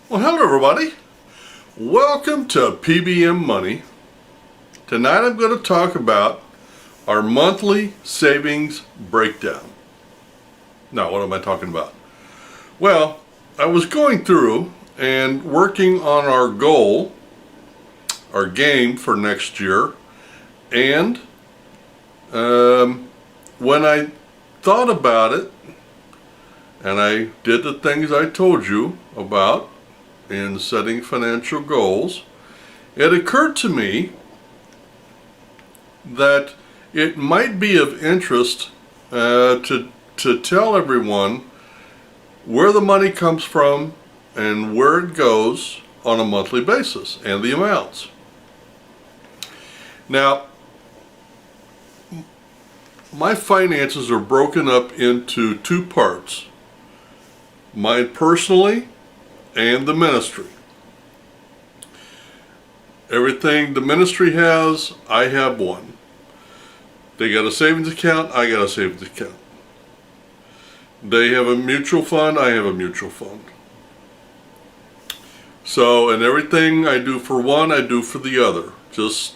Well, hello everybody. Welcome to P.B.M. Money. Tonight I'm going to talk about our monthly savings breakdown. Now, what am I talking about? Well, I was going through and working on our goal, our game for next year, and when I thought about it, and I did the things I told you about in setting financial goals, it occurred to me that it might be of interest to tell everyone where the money comes from and where it goes on a monthly basis and the amounts. Now, my finances are broken up into two parts: mine personally and the ministry. Everything the ministry has, I have one. They got a savings account, I got a savings account. They have a mutual fund, I have a mutual fund. So, and everything I do for one, I do for the other. Just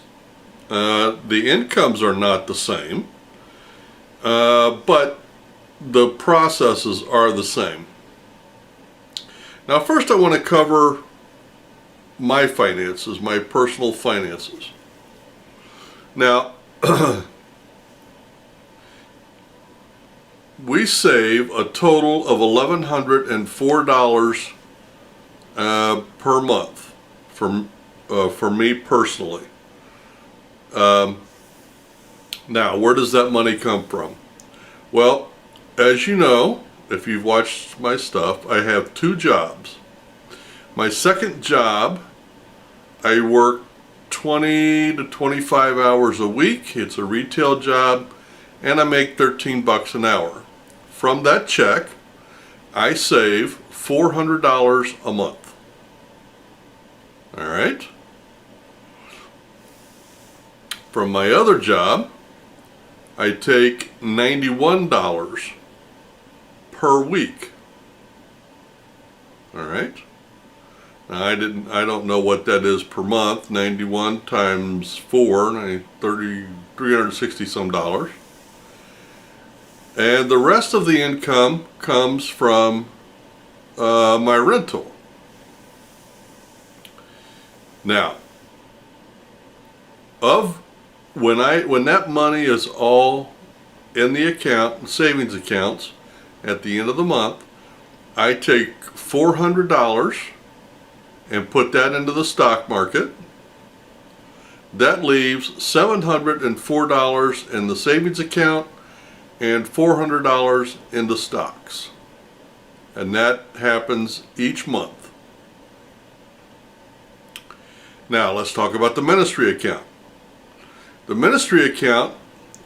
the incomes are not the same, but the processes are the same. Now, first I want to cover my finances, my personal finances. Now, we save a total of $1,104 per month for me personally. Now, where does that money come from? Well, as you know, if you've watched my stuff, I have two jobs. My second job, I work 20 to 25 hours a week. It's a retail job, and I make $13 an hour. From that check, I save $400 a month. All right? From my other job, I take $91 per week. All right. Now I don't know what that is per month. 91 times 4, 360 some dollars. And the rest of the income comes from my rental. Now, when that money is all in the account, savings accounts, at the end of the month, I take $400 and put that into the stock market. That leaves $704 in the savings account and $400 in the stocks. And that happens each month. Now let's talk about the ministry account. The ministry account,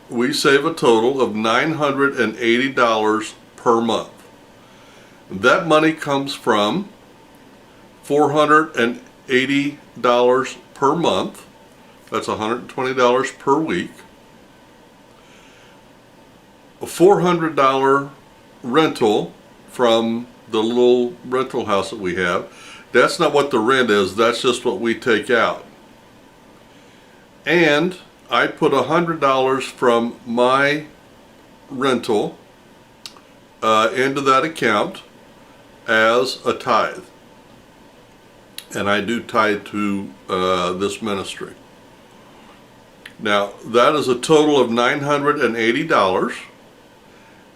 we save a total of $980 per month. That money comes from $480 per month. That's $120 per week. A $400 rental from the little rental house that we have. That's not what the rent is, that's just what we take out. And I put $100 from my rental into that account as a tithe. And I do tithe to this ministry. Now, that is a total of $980.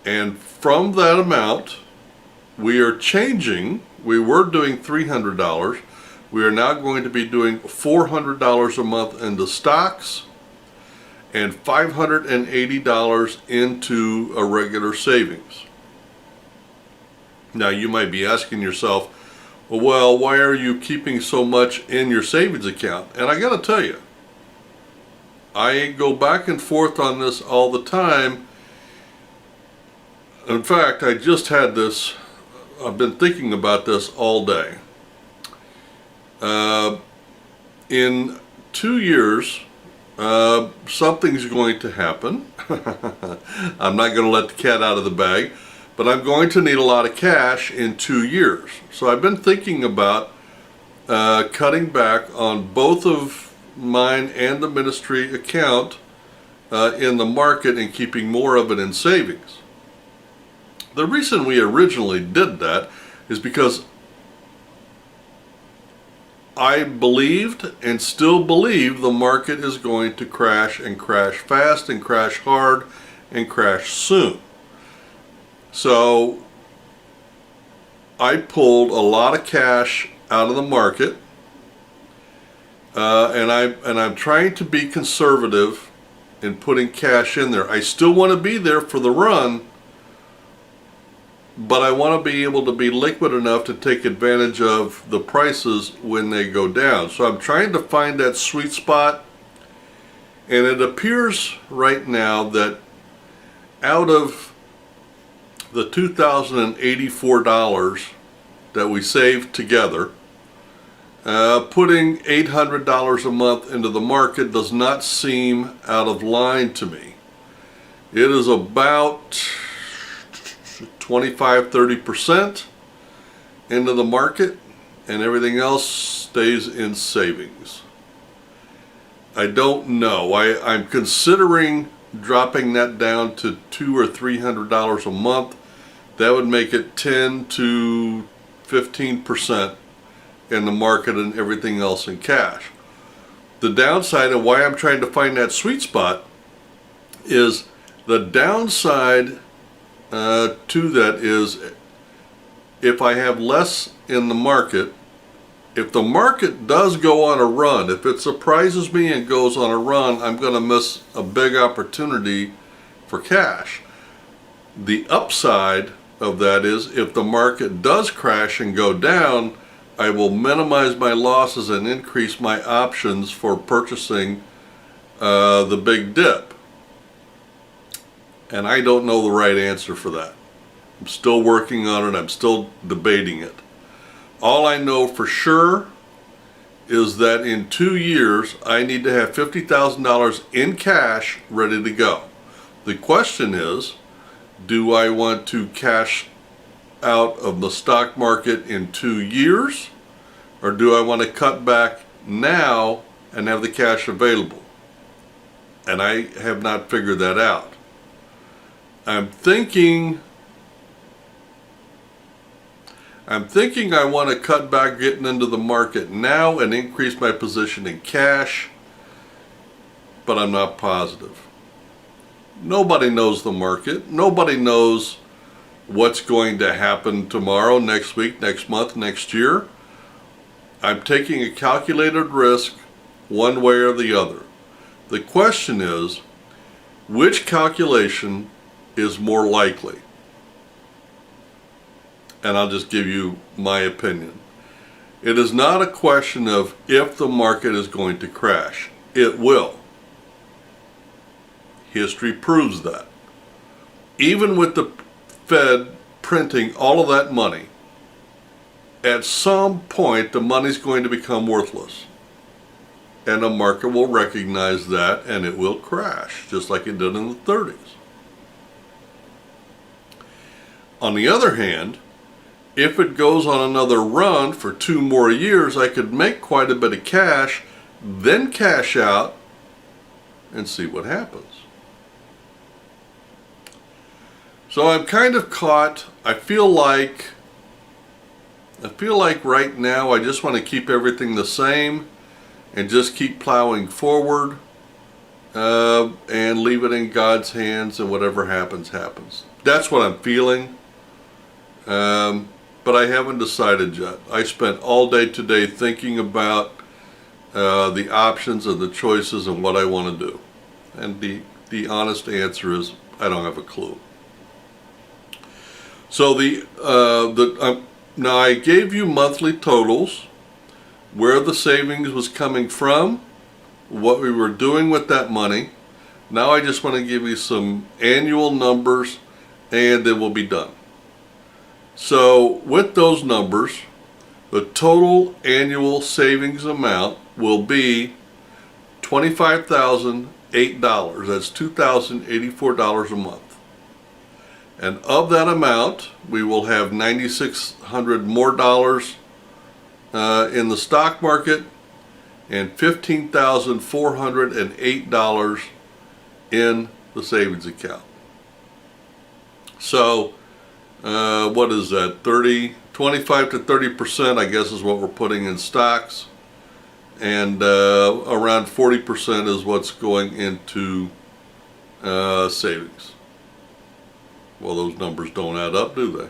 And from that amount, we are changing. We were doing $300. We are now going to be doing $400 a month into stocks and $580 into a regular savings. Now you might be asking yourself, well, why are you keeping so much in your savings account? And I gotta tell you, I go back and forth on this all the time. In fact, I just had this, I've been thinking about this all day. In 2 years, something's going to happen. I'm not going to let the cat out of the bag, but I'm going to need a lot of cash in 2 years. So I've been thinking about cutting back on both of mine and the ministry account in the market and keeping more of it in savings. The reason we originally did that is because I believed and still believe the market is going to crash, and crash fast, and crash hard, and crash soon. So I pulled a lot of cash out of the market, and I'm trying to be conservative in putting cash in there. I still want to be there for the run, but I want to be able to be liquid enough to take advantage of the prices when they go down. So I'm trying to find that sweet spot, and it appears right now that out of the $2,084 that we saved together, putting $800 a month into the market does not seem out of line to me. It is about 25-30% into the market, and everything else stays in savings. I don't know. I'm considering dropping that down to $200 or $300 a month. That would make it 10 to 15% in the market and everything else in cash. The downside, and why I'm trying to find that sweet spot, is the downside to that is if I have less in the market, if the market does go on a run, if it surprises me and goes on a run, I'm going to miss a big opportunity for cash. The upside of that is if the market does crash and go down, I will minimize my losses and increase my options for purchasing the big dip. And I don't know the right answer for that. I'm still working on it. I'm still debating it. All I know for sure is that in 2 years, I need to have $50,000 in cash ready to go. The question is, do I want to cash out of the stock market in 2 years, or do I want to cut back now and have the cash available? And I have not figured that out. I'm thinking I want to cut back getting into the market now and increase my position in cash, but I'm not positive. Nobody knows the market. Nobody knows what's going to happen tomorrow, next week, next month, next year. I'm taking a calculated risk one way or the other. The question is, which calculation is more likely? And I'll just give you my opinion. It is not a question of if the market is going to crash. It will. History proves that. Even with the Fed printing all of that money, at some point the money's going to become worthless. And the market will recognize that, and it will crash, just like it did in the 30s. On the other hand, if it goes on another run for 2 more years, I could make quite a bit of cash, then cash out and see what happens. So I'm kind of caught. I feel like right now I just want to keep everything the same and just keep plowing forward and leave it in God's hands, and whatever happens, happens. That's what I'm feeling. But I haven't decided yet. I spent all day today thinking about the options and the choices and what I want to do. And the honest answer is I don't have a clue. So now I gave you monthly totals, where the savings was coming from, what we were doing with that money. Now I just want to give you some annual numbers, and then we'll be done. So with those numbers, the total annual savings amount will be $25,008. That's $2,084 a month. And of that amount, we will have $9,600 more dollars in the stock market and $15,408 in the savings account. So what is that, 25 to 30% I guess is what we're putting in stocks, and around 40% is what's going into savings. Well, those numbers don't add up, do they?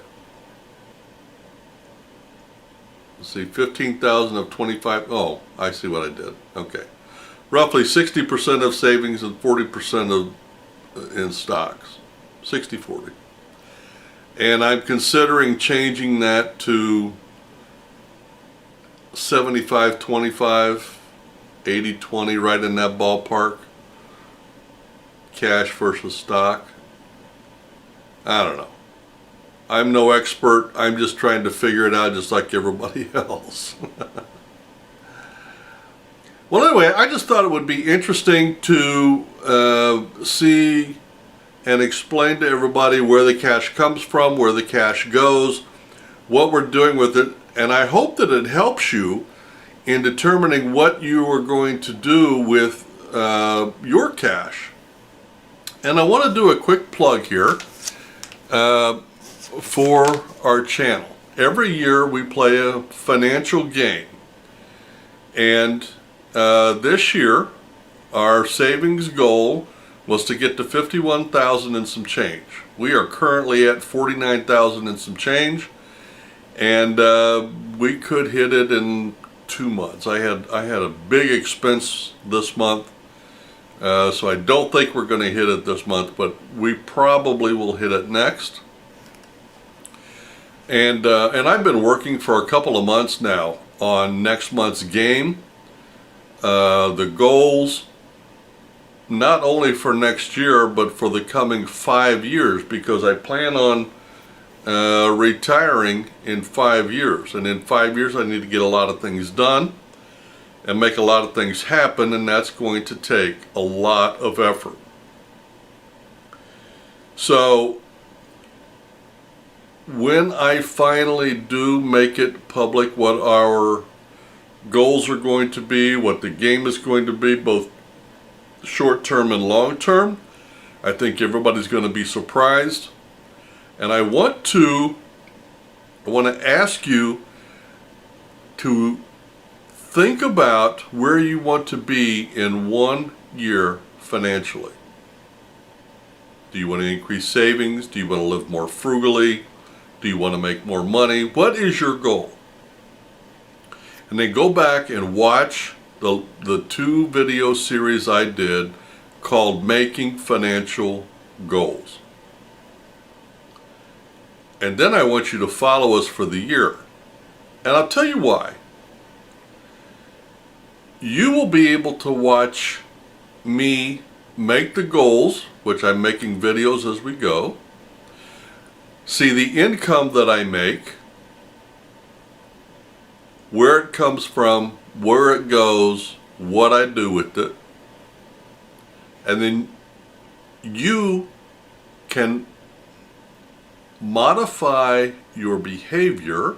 Let's see, 15,000 of 25, oh, I see what I did. Okay. Roughly 60% of savings and 40% of in stocks. 60-40. And I'm considering changing that to 75-25, 80-20, right in that ballpark. Cash versus stock. I don't know. I'm no expert. I'm just trying to figure it out just like everybody else. Well, anyway, I just thought it would be interesting to see and explain to everybody where the cash comes from, where the cash goes, what we're doing with it, and I hope that it helps you in determining what you are going to do with your cash. And I want to do a quick plug here for our channel. Every year we play a financial game, and this year our savings goal was to get to 51,000 and some change. We are currently at 49,000 and some change, and we could hit it in 2 months. I had a big expense this month, so I don't think we're going to hit it this month, but we probably will hit it next. And I've been working for a couple of months now on next month's game, the goals, not only for next year but for the coming 5 years, because I plan on retiring in 5 years, and in 5 years I need to get a lot of things done and make a lot of things happen, and that's going to take a lot of effort. So when I finally do make it public what our goals are going to be, what the game is going to be, both short-term and long-term, I think everybody's going to be surprised. And I want to ask you to think about where you want to be in 1 year financially. Do you want to increase savings? Do you want to live more frugally? Do you want to make more money? What is your goal? And then go back and watch the 2 video series I did called Making Financial Goals. And then I want you to follow us for the year. And I'll tell you why. You will be able to watch me make the goals, which I'm making videos as we go, see the income that I make, where it comes from, where it goes, what I do with it, and then you can modify your behavior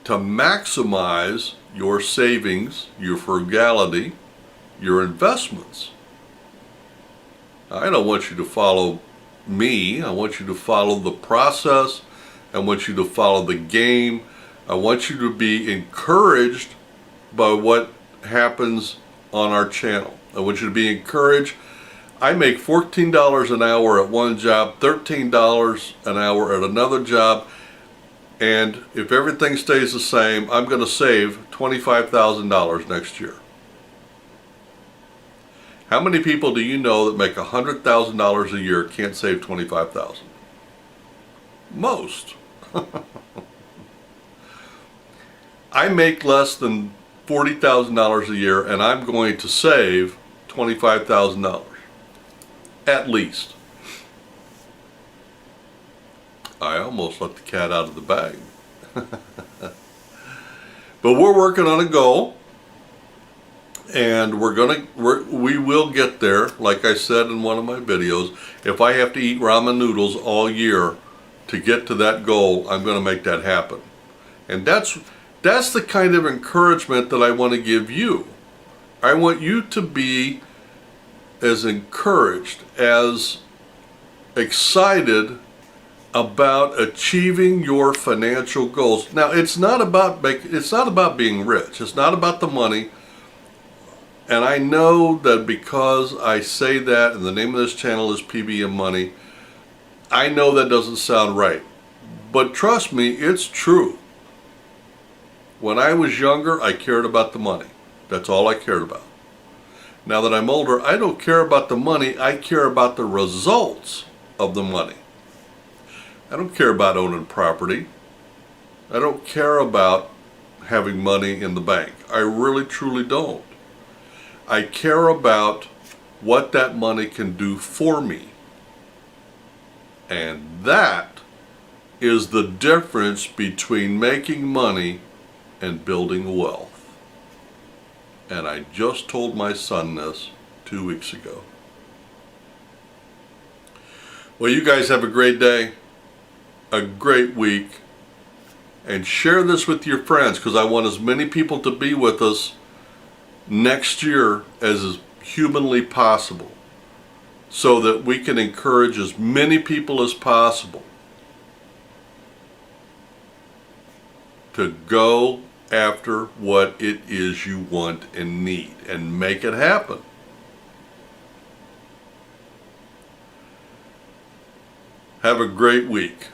to maximize your savings, your frugality, your investments. I don't want you to follow me. I want you to follow the process. I want you to follow the game. I want you to be encouraged by what happens on our channel. I want you to be encouraged. I make $14 an hour at one job, $13 an hour at another job, and if everything stays the same, I'm going to save $25,000 next year. How many people do you know that make $100,000 a year can't save $25,000? Most. I make less than $40,000 a year, and I'm going to save $25,000 at least. I almost let the cat out of the bag. But we're working on a goal, and we will get there. Like I said in one of my videos, if I have to eat ramen noodles all year to get to that goal, I'm going to make that happen. And that's That's the kind of encouragement that I want to give you. I want you to be as encouraged, as excited about achieving your financial goals. Now, it's not about being rich. It's not about the money. And I know that because I say that, and the name of this channel is P.B.M Money, I know that doesn't sound right. But trust me, it's true. When I was younger, I cared about the money. That's all I cared about. Now that I'm older, I don't care about the money. I care about the results of the money. I don't care about owning property. I don't care about having money in the bank. I really, truly don't. I care about what that money can do for me. And that is the difference between making money and building wealth. And I just told my son this 2 weeks ago. Well, you guys have a great day, a great week, and share this with your friends, because I want as many people to be with us next year as is humanly possible, so that we can encourage as many people as possible to go after what it is you want and need and make it happen. Have a great week.